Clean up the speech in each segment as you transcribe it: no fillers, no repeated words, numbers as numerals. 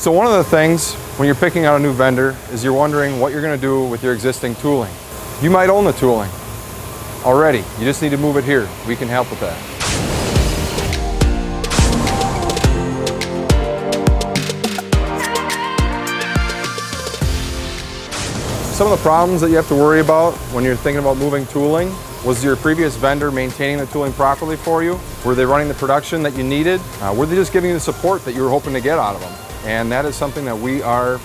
So one of the things when you're picking out a new vendor is you're wondering what you're going to do with your existing tooling. You might own the tooling already. You just need to move it here. We can help with that. Some of the problems that you have to worry about when you're thinking about moving tooling: was your previous vendor maintaining the tooling properly for you? Were they running the production that you needed? Were they just giving you the support that you were hoping to get out of them? And that is something that we are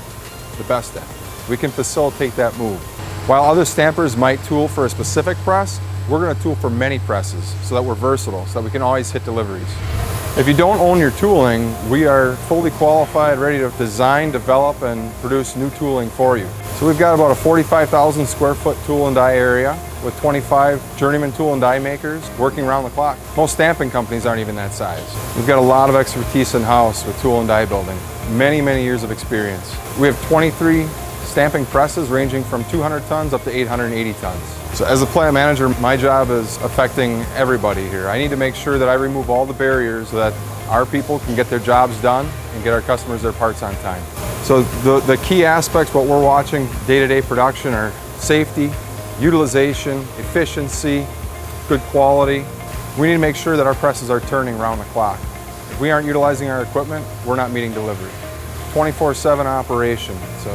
the best at. We can facilitate that move. While other stampers might tool for a specific press, we're going to tool for many presses so that we're versatile, so that we can always hit deliveries. If you don't own your tooling, we are fully qualified, ready to design, develop, and produce new tooling for you. So we've got about a 45,000 square foot tool and die area with 25 journeyman tool and die makers working around the clock. Most stamping companies aren't even that size. We've got a lot of expertise in-house with tool and die building. Many, many years of experience. We have 23 stamping presses ranging from 200 tons up to 880 tons. So as a plant manager, my job is affecting everybody here. I need to make sure that I remove all the barriers so that our people can get their jobs done and get our customers their parts on time. So the key aspects, what we're watching day-to-day production, are safety, utilization, efficiency, good quality. We need to make sure that our presses are turning around the clock. If we aren't utilizing our equipment, we're not meeting delivery. 24/7 operation. So